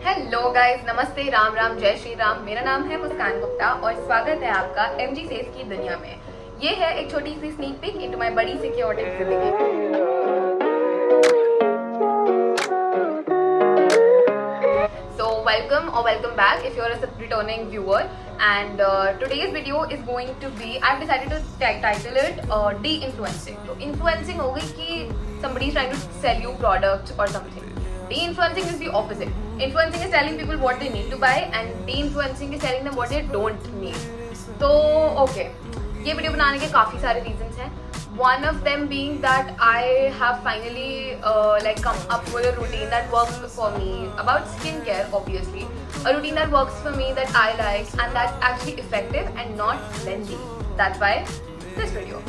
Hello guys, नमस्ते, राम राम, जय श्री राम। मेरा नाम है मुस्कान गुप्ता और स्वागत है आपका एमजी सेल्स की दुनिया में। ये है एक छोटी सी स्नीक पिक इनटू माय बड़ी सी chaotic जिंदगी। So welcome back if you're a returning viewer, and today's video is going to be, I've decided to title it de-influencing. तो influencing हो गई कि somebody is trying to sell you products or something. De-influencing is the opposite. Influencing is telling people what they need to buy and de-influencing is telling them what they don't need. तो okay, ये video बनाने के काफ़ी सारे reasons हैं. One of them being that I have finally come up with a routine that works for me about skincare, obviously. A routine that works for me, that I like and that's actually effective and not lengthy. That's why this video.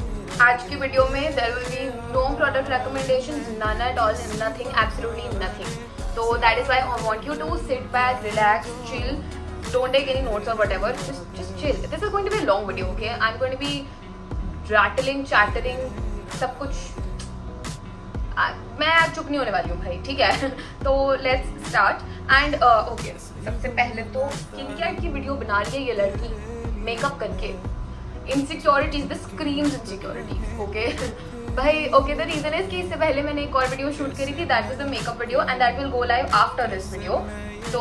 आज की video में there will be no product recommendations, none at all, nothing, absolutely nothing. So that is why I want you to sit back, relax, chill. Don't take any notes or whatever. Just chill. This is going to be a long video, okay? I'm going to be rattling, chattering, सब कुछ। मैं आज चुप नहीं होने वाली हूँ भाई, ठीक है? तो let's start. And okay, सबसे पहले तो स्किन केयर की वीडियो बना रही है ये लड़की मेकअप करके। Insecurities, this screams insecurities, okay भाई। ओके, द रीजन इज कि इससे पहले मैंने एक और वीडियो शूट करी थी, that was the makeup video and that will go live after this video. तो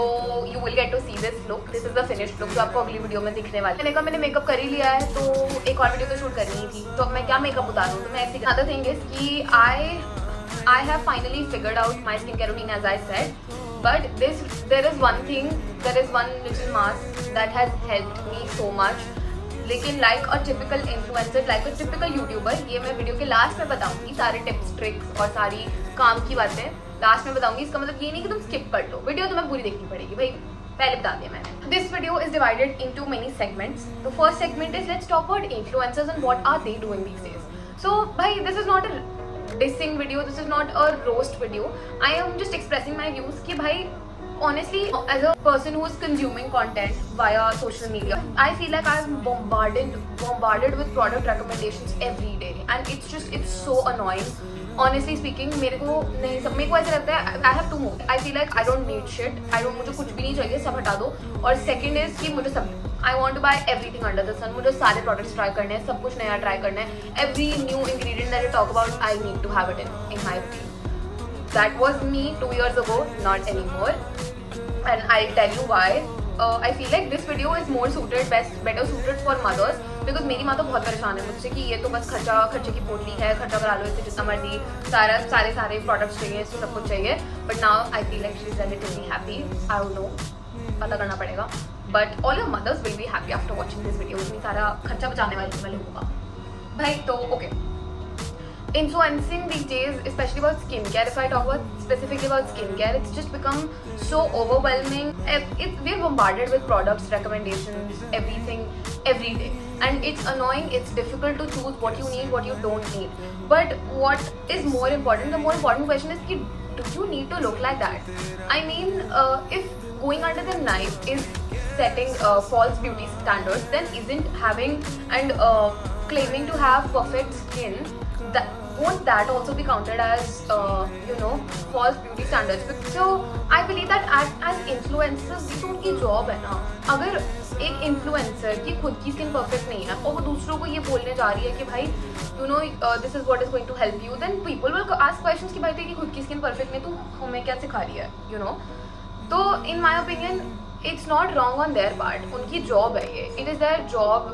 you will get to see this look, this is the finished look जो आपको अगली वीडियो में दिखने वाली है। मैंने कहा मैंने मेकअप कर ही लिया है तो एक और वीडियो तो शूट करनी ही थी, तो मैं क्या मेकअप उतारूँ। तो मैं ऐसी अदर थिंग इज कि I have finally figured out my skincare routine, as I said, but there is one little mask that has helped me so much. लेकिन like a typical influencer, like a typical YouTuber, ये मैं video के last में बताऊंगी सारे tips, tricks और सारी काम की बातें लास्ट में बताऊंगी। इसका मतलब ये नहीं कि तुम स्किप कर लो, वीडियो तुम्हें पूरी देखनी पड़ेगी भाई, पहले बता दिया मैंने। This video is divided into many segments. The first segment is let's talk about influencers and what are they doing these days. So भाई, this is not a dissing video, this is not a roast video. I am just expressing my views कि भाई honestly, as a person who is consuming content via social media, I feel like I'm bombarded with product recommendations every day and it's so annoying. Honestly speaking, मेरे को ऐसा लगता है I have to move. I feel like I don't need shit. मुझे कुछ भी नहीं चाहिए, सब हटा दो। और second is कि मुझे सब I want to buy everything under the sun. मुझे सारे products ट्राई करने हैं, सब कुछ नया ट्राई करना है। Every new ingredient that you talk about, I need to have it in my routine. That was me 2 years ago, not anymore. And I'll tell you why. I feel like this video is better suited for mothers, because मेरी माँ तो बहुत परेशान है मुझसे कि ये तो बस खर्चे की पोटली है, खर्चा करा लो इससे जितना मर्जी, सारे प्रोडक्ट्स चाहिए, इससे सब कुछ चाहिए। But now I feel like she is relatively happy. I don't know, पता करना पड़ेगा, but all your mothers will be happy after watching this video. इतनी सारा खर्चा बचाने वाले लोगों का भाई। तो okay, influencing these days, especially about skincare, if I talk specifically about skincare, it's just become so overwhelming. We're bombarded with products, recommendations, everything, every day, and it's annoying. It's difficult to choose what you need, what you don't need. But what is more important, the more important question is कि do you need to look like that? I mean, if going under the knife is setting false beauty standards, then isn't having and claiming to have perfect skin, won't that also be counted as false beauty standards? So I believe that as influencers, ये तो उनकी job है ना। अगर एक influencer की खुद की स्किन परफेक्ट नहीं है और वो दूसरों को ये बोलने जा रही है कि भाई this is what is going to help you, then people will ask questions कि भाई तेरी खुद की स्किन परफेक्ट नहीं, तू हमें क्या सिखा रही है, तो in my opinion it's not wrong on their part, उनकी जॉब है ये, it is their job,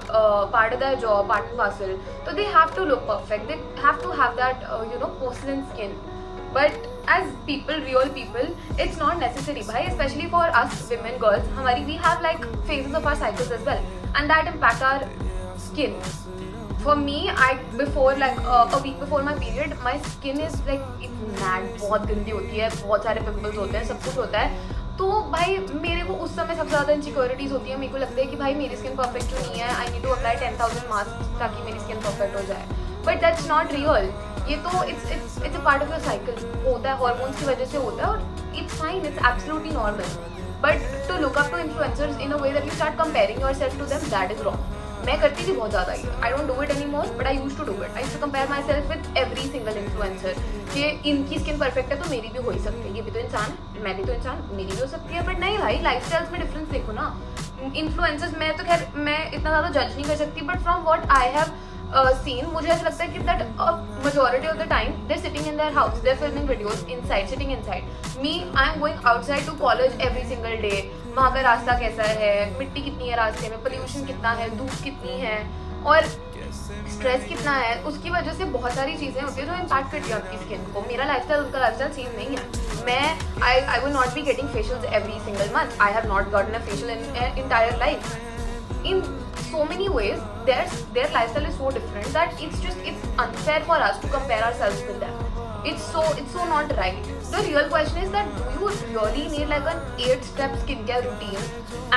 part of their job, part and parcel. तो they have to look perfect, they have to have that porcelain skin, but as people, real people, it's not necessary भाई, specially for us women girls. हमारी we have like phases of our cycles as well and that impact our skin. For me, before like a week before my period, my skin is like it's mad, बहुत गंदी होती है, बहुत सारे pimples होते हैं, सब कुछ होता है। तो भाई मेरे को उस समय सबसे ज़्यादा इनसिक्योरिटीज होती है। मेरे को लगता है कि भाई मेरी स्किन परफेक्ट क्यों नहीं है, I need to apply 10,000 mask ताकि मेरी स्किन परफेक्ट हो जाए। But that's not real. ये तो it's a part of your cycle, होता है, हॉर्मोन्स की वजह से होता है और it's fine, it's absolutely normal. But to look up to influencers in a way that you start comparing yourself to them, that is wrong. मैं करती थी बहुत ज़्यादा ही, I don't do it any more but I use to do it. I use to compare myself with every single influencer कि इनकी skin perfect है तो मेरी भी हो ही सकती है, ये भी तो इंसान, मैं भी तो इंसान, मेरी भी हो सकती है. बट नहीं भाई, लाइफ स्टाइल्स में डिफरेंस देखो ना. इन्फ्लुएंसर्स मैं तो खैर मैं इतना ज़्यादा जज नहीं कर सकती, but from what I have seen मुझे ऐसा लगता है कि that majority of the time they're sitting in their house, they're filming videos inside, sitting inside. Me, I'm going outside to college every single day. वहाँ का रास्ता कैसा है, मिट्टी कितनी है रास्ते में, पोल्यूशन कितना है, धूप कितनी है और स्ट्रेस कितना है, उसकी वजह से बहुत सारी चीज़ें होती है जो इम्पैक्ट करती है आपकी स्किन को. मेरा लाइफस्टाइल उनका लाइफस्टाइल सेम नहीं है. मैं I will not be getting facials every single month. I have not gotten a facial in entire life. In so many ways, their lifestyle is so different that it's unfair for us to compare ourselves with them. It's so not right. The real question is that do you really need like an 8-step skincare routine?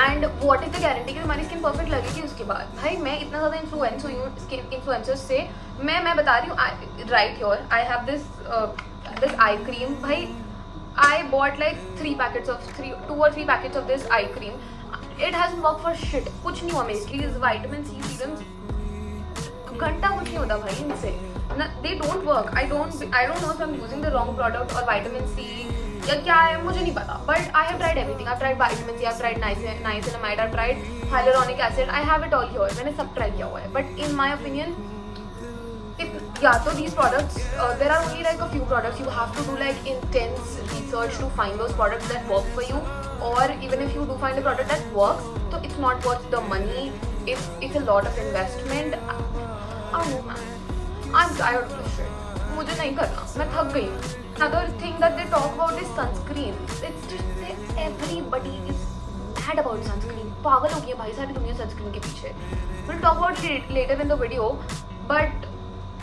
And what is the guarantee कि तुम्हारी skin perfect लगेगी उसके बाद? भाई मैं इतना ज़्यादा influence हुई हूँ स्किन इन्फ्लुएंसर्स से. मैं बता रही हूँ, right here I have this eye cream. भाई I bought like 2 or 3 packets of this eye cream. It hasn't worked for shit. कुछ नहीं हुआ मेरी स्किन. विटामिन सी सीरम्स घंटा कुछ नहीं होता भाई इनसे. They don't work. I don't know if I'm using the wrong product or vitamin C या क्या है मुझे नहीं पता. But I have tried everything. I've tried vitamin C, I've tried niacinamide, I've tried hyaluronic acid. I have it all here. मैंने सब try किया हुआ है. But in my opinion, so these products, there are only like a few products. You have to do like intense research to find those products that work for you. Or even if you do find a product that works, so it's not worth the money. It's a lot of investment. I don't know, man. I'm tired of this shit. मुझे नहीं करना. मैं थक गई हूँ. Another thing that they talk about is sunscreen. It's just that everybody is mad about sunscreen. पागल हो गई है भाई सारी दुनिया sunscreen के पीछे. We'll talk about it later in the video, but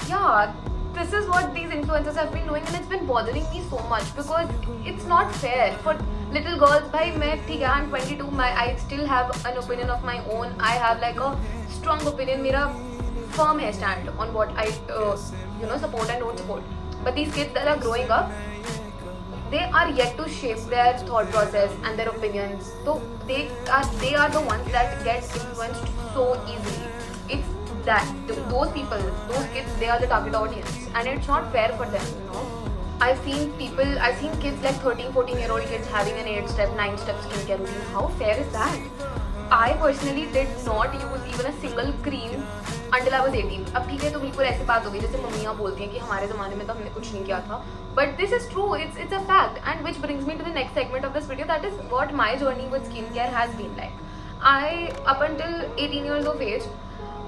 yeah, this is what these influencers have been doing and it's been bothering me so much because it's not fair for little girls. Bhai main theek hai, I'm 22, I still have an opinion of my own. I have like a strong opinion. Mera firm hai stand on what I support and don't support. But these kids that are growing up, they are yet to shape their thought process and their opinions. So they are the ones that get influenced so easily. It's that those people, those kids, they are the target audience and it's not fair for them, you know. I've seen kids like 13-14-year-old kids having an 8-step, 9-step skincare routine. How fair is that? I personally did not use even a single cream until I was 18. अब ठीक है तो बिल्कुल ऐसी बात होगी जैसे मम्मियाँ बोलती हैं कि हमारे ज़माने में तो हमने कुछ नहीं किया था. But this is true, it's a fact. And which brings me to the next segment of this video, that is what my journey with skincare has been like. Up until 18 years of age,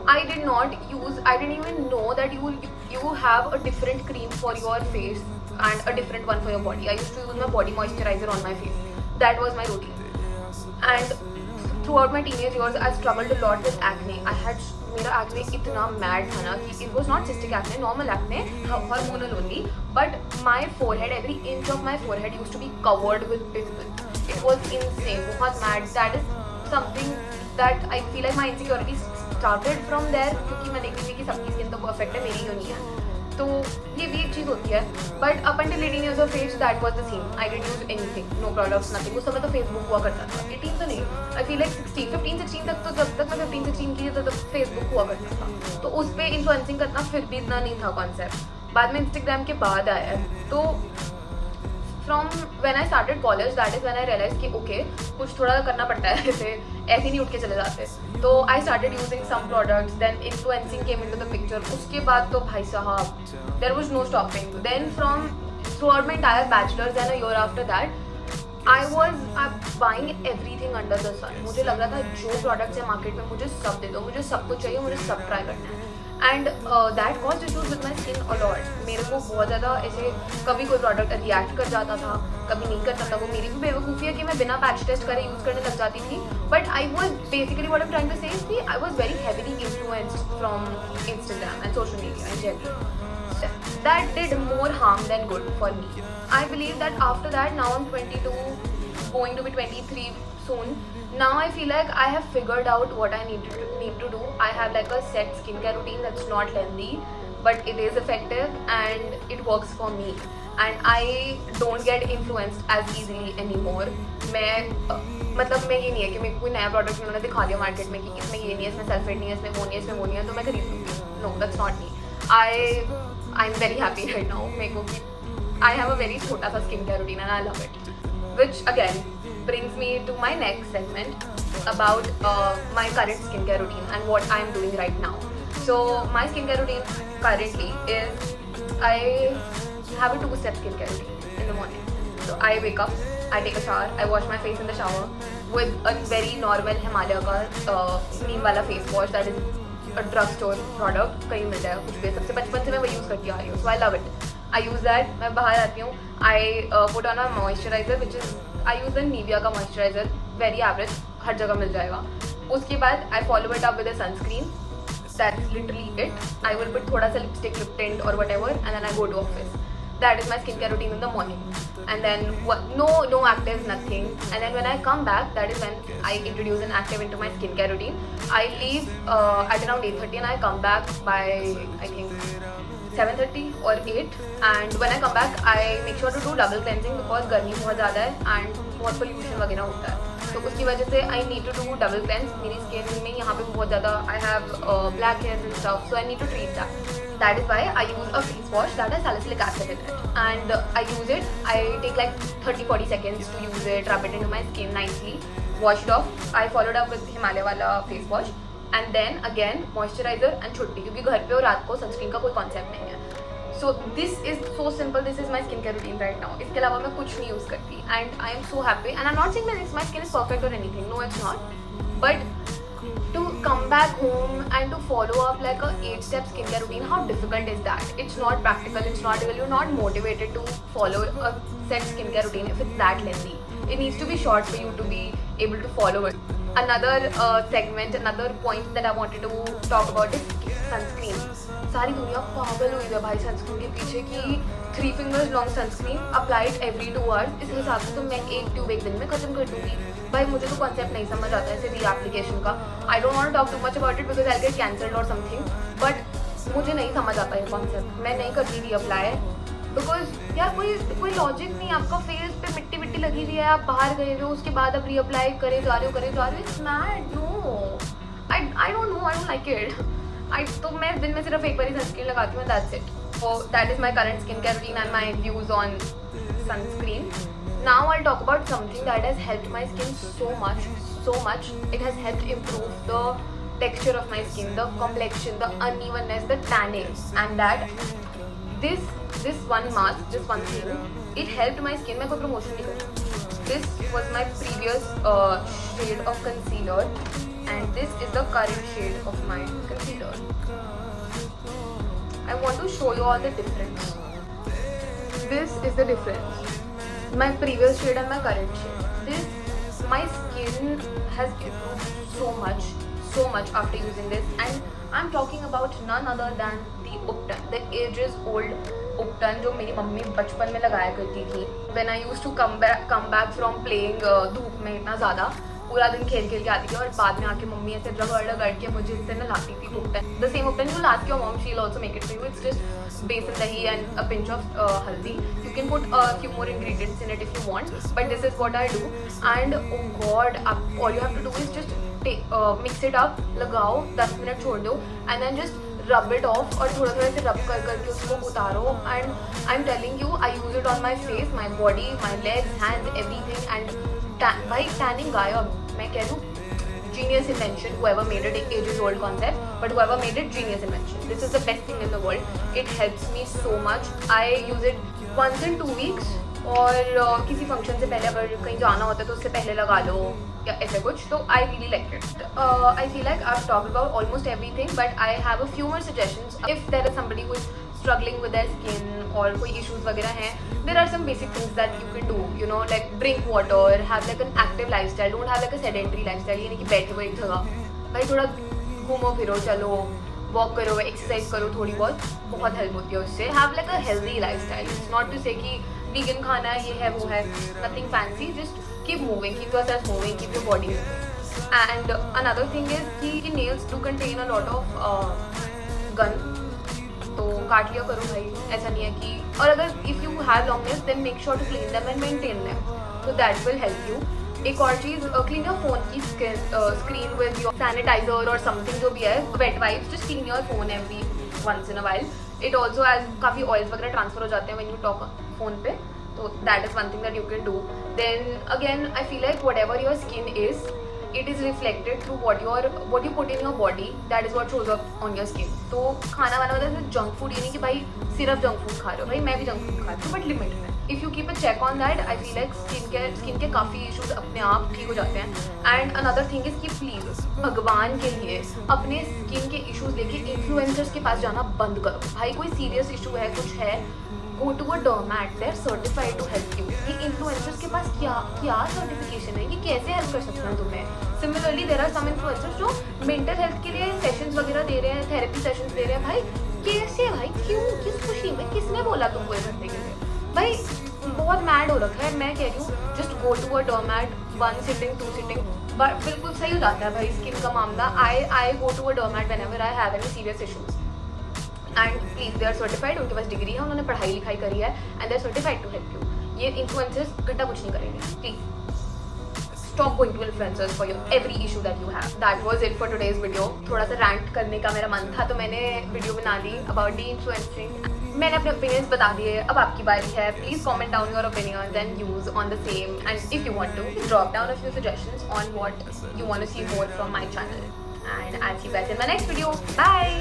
I didn't even know that you have a different cream for your face and a different one for your body. I used to use my body moisturizer on my face. That was my routine. And throughout my teenage years, I struggled a lot with acne. मेरा acne इतना mad था ना कि it was not cystic acne, normal acne, hormonal only. But my forehead, every inch of my forehead used to be covered with pimples. It was insane, बहुत mad. That is something that I feel like my insecurities started from there, क्योंकि मैं देखती थी कि सबकी skin तो perfect है, मेरी क्यों नहीं है. तो ये भी एक चीज़ होती है. But up until 18 years of age, that was the same. I didn't use anything, no products, nothing. उस समय तो फेसबुक हुआ करता था. 18 तो नहीं, I feel like 15-16 तक, तो जब तक मैं 15-16 की तो तब फेसबुक हुआ करता था. तो उस पर इन्फ्लुएंसिंग करना फिर भी इतना नहीं था कॉन्सेप्ट. बाद में इंस्टाग्राम के बाद आया है. तो from when I started college, that is when I realise कि ओके कुछ थोड़ा करना पड़ता है, ऐसे नहीं उठ के चले जाते. तो I started using some products, then influencing came into the picture. उसके बाद तो भाई साहब there was no stopping. Then from throughout my entire bachelors and a year after that I was buying everything under the sun. मुझे लग रहा था जो प्रोडक्ट्स है मार्केट में मुझे सब दे दो, मुझे सब कुछ चाहिए, मुझे सब ट्राई करना है. And that cause issues with my skin a lot. मेरे को बहुत ज़्यादा ऐसे कभी कोई प्रोडक्ट रिएक्ट कर जाता था, कभी नहीं करता था. वो मेरी भी बेवकूफ़ी है कि मैं बिना पैच टेस्ट करे यूज़ करने लग जाती थी. But I was basically what I am trying to say is that I was very heavily influenced from Instagram and social media in general. That did more harm than good for me. I believe that after that, now I'm 22, going to be 23 soon. Now I feel like I have figured out what I need to do. I have like a set skincare routine that's not lengthy, but it is effective and it works for me. And I don't get influenced as easily anymore. मैं मतलब मैं ये नहीं है कि मेरे को कोई नया प्रोडक्ट उन्होंने दिखा दिया मार्केट में कि इसमें ये नहीं है, इसमें सल्फेट नहीं है, इसमें वो नहीं है, इसमें वो नहीं है, तो मैं खरीद लूँगी. No, that's not me. I am very happy right now. मेरे को कि आई हैव अ वेरी छोटा सा skin care routine and I love it, which again brings me to my next segment about my current skincare routine and what I am doing right now. So my skincare routine currently is I have a 2-step skincare routine in the morning. So I wake up, I take a shower, I wash my face in the shower with a very normal Himalaya का neem वाला face wash that is a drugstore product. कहीं मिल जाएगा कुछ भी. सबसे बचपन से मैं वही यूज़ करती आ रही हूँ. So I love it. I use that. मैं बाहर आती हूँ. I put on a moisturizer which is I use the Nivea का moisturizer, very average, हर जगह मिल जाएगा. उसके बाद I follow it up with a sunscreen. That's literally it. I will put थोड़ा सा lipstick, lip tint or whatever, and then I go to office. That is my skincare routine in the morning. And then no actives, nothing. And then when I come back, that is when I introduce an active into my skincare routine. I leave at around 8:30 and I come back by I think 7:30 or 8. And when I come back, I make sure to do double cleansing because गर्मी बहुत ज़्यादा है and बहुत pollution वगैरह होता है. तो उसकी वजह से I need to do double cleanse. मेरी skin में यहाँ पे बहुत ज़्यादा I have black hairs and stuff, so I need to treat that. That is why I use a face wash that has salicylic acid in it. And I use it. I take like 30-40 seconds to use it, rub it into my skin nicely, wash it off. I followed up with Himalaya वाला face wash. And then again moisturizer and छुट्टी, क्योंकि घर पे और रात को sunscreen का कोई कॉन्सेप्ट नहीं है. So this is so simple. This is my skincare routine right now. इसके अलावा मैं कुछ नहीं यूज़ करती. And I am so happy. And I'm not saying that my skin is perfect or anything. No, it's not. But to come back home and to follow up like a 8-step skincare routine, how difficult is that? It's not practical. It's not real. You're not motivated to follow a set skincare routine if it's that lengthy. It needs to be short for you to be able to follow it. Another segment, another point that I wanted to talk about is sunscreen. सारी दुनिया पागल हुई है भाई sunscreen के पीछे कि 3 fingers long sunscreen applied every 2 hours. इस हिसाब से तो मैं एक ट्यूब एक दिन में खत्म कर दूँगी. भाई मुझे तो कॉन्सेप्ट नहीं समझ आता है सिर्फ एप्लीकेशन का. I don't want to talk too much about it because I get cancelled और समथिंग, बट मुझे नहीं समझ आता ये कॉन्सेप्ट. मैं नहीं करती री अप्लाई बिकॉज यार कोई लॉजिक नहीं. आपका फेस पे मिट्टी मिट्टी लगी हुई है, आप बाहर गए हुए हो, उसके बाद आप री अप्लाई करे जा रहे हो. It's mad. No, I don't know, I don't like it. तो मैं दिन में सिर्फ एक बार ही सनस्क्रीन लगाती हूँ. That's it. So that is my current skin care routine and my views on sunscreen. Now I'll talk about something that has helped my skin so much. It has helped improve the texture of my skin, the complexion, the unevenness, the tanning, and that this one mask, this one serum, it helped my skin. मैं कोई promotion नहीं कर रही. This was my previous shade of concealer, and this is the current shade of my concealer. I want to show you all the difference. This is the difference. My previous shade and my current shade. My skin has improved so much after using this, and I'm talking about none other than the Upton, the ages old Upton जो मेरी mummy बचपन में लगाया करती थी. When I used to come back from playing धूप में इतना ज़्यादा, पूरा दिन खेल के आती थी और बाद में आके मम्मी ऐसे रगड़ के मुझे इससे नहलाती थी. Upton, the same Upton you will ask your mom, she'll also make it for you. It's just besan dahi and a pinch of haldi. You can put a few more ingredients in it if you want, but this is what I do. And oh god, all you have to do is just mix it up, लगाओ, 10 minute छोड़ दो, and then just rub it off और थोड़ा थोड़ा से rub करके उसको उतारो. And I'm telling you, I use it on my face, my body, my legs, hands, everything. And भाई tanning गायब. मैं कह दूँ genius invention. Whoever made it, ages old concept, but whoever made it, genius invention. This is the best thing in the world. It helps me so much. I use it once in 2 weeks. और किसी function से पहले अगर कहीं जाना होता है तो उससे पहले लगा लो या ऐसे कुछ. तो I really like it. I feel like I've talked about almost everything, but I have a few more suggestions. If there is somebody who is struggling with their skin और कोई issues वगैरह हैं, there are some basic things that you can do. You know, like drink water, have like an active lifestyle. Don't have like a sedentary lifestyle. यानी कि बैठे हुए एक जगह. भाई थोड़ा घूमो फिरो, चलो, वॉक करो, एक्सरसाइज करो थोड़ी बहुत हेल्प होती है उससे. Have like a healthy lifestyle. It's not to say कि वीगन खाना है, ये है वो है, nothing fancy. Just keep moving, keep yourself moving, keep your body moving. And another thing is कि nails do contain a lot of gunk, तो काट लिया करो भाई. ऐसा नहीं है कि, और अगर if you have long nails then make sure to clean them and maintain them, so that will help you. एक और चीज़, क्लीन योर फोन की स्क्रीन विद योर सैनिटाइजर और समथिंग जो भी है, wet wipes, just clean your phone every once in a while. It also as काफ़ी oils वगैरह ट्रांसफर हो जाते हैं व्हेन यू टॉक फोन पे, तो that is one thing that you can do. Then again I feel like whatever your skin is, it is reflected through what you put in your body, that is what shows up on your skin. तो खाना वाना मतलब junk food, ये नहीं कि भाई सिर्फ junk food खा रहे हो, भाई मैं भी जंक फूड खाती हूँ बट लिमिट में. If you keep a check on that, I feel like skin के काफ़ी इशूज़ अपने आप ठीक हो जाते हैं. एंड अनदर थिंग इज़ कि प्लीज़ भगवान के लिए अपने स्किन के इशूज़ लेके इन्फ्लुएंसर्स के पास जाना बंद करो. भाई कोई सीरियस इशू है, कुछ है, go to a dermat, they're certified to help you. ये इन्फ्लुएंसर्स के पास क्या सर्टिफिकेशन है कि कैसे हेल्प कर सकते हैं तुम्हें. Similarly there are some influencers जो मेंटल हेल्थ के लिए सेशंस वगैरह दे रहे हैं, थेरेपी सेशंस दे रहे हैं. भाई कैसे, भाई क्यों, किस खुशी में, किसने बोला तुमको ये करने के लिए? भाई बहुत मैड हो रखा है. मैं कह रही हूँ just go to a dermat, 1 sitting 2 sitting, but बिल्कुल सही हो जाता है भाई स्किन का मामला. I go to a dermat whenever I have any serious issues. And please they are certified, उनके पास डिग्री है, उन्होंने पढ़ाई लिखाई करी है, and they are certified to help you. ये इन्फ्लुएंसर्स घंटा कुछ नहीं करेंगे. Please stop going to influencers for your every issue that you have. That was it for today's video. थोड़ा सा rant करने का मेरा मन था तो मैंने वीडियो बना दी about de-influencing. मैंने अपने opinions बता दिए, अब आपकी बारी है. Please comment down your opinions and views on the same, and if you want to drop down a few suggestions on what you want to see more from my channel. And I'll see you guys in my next video. Bye.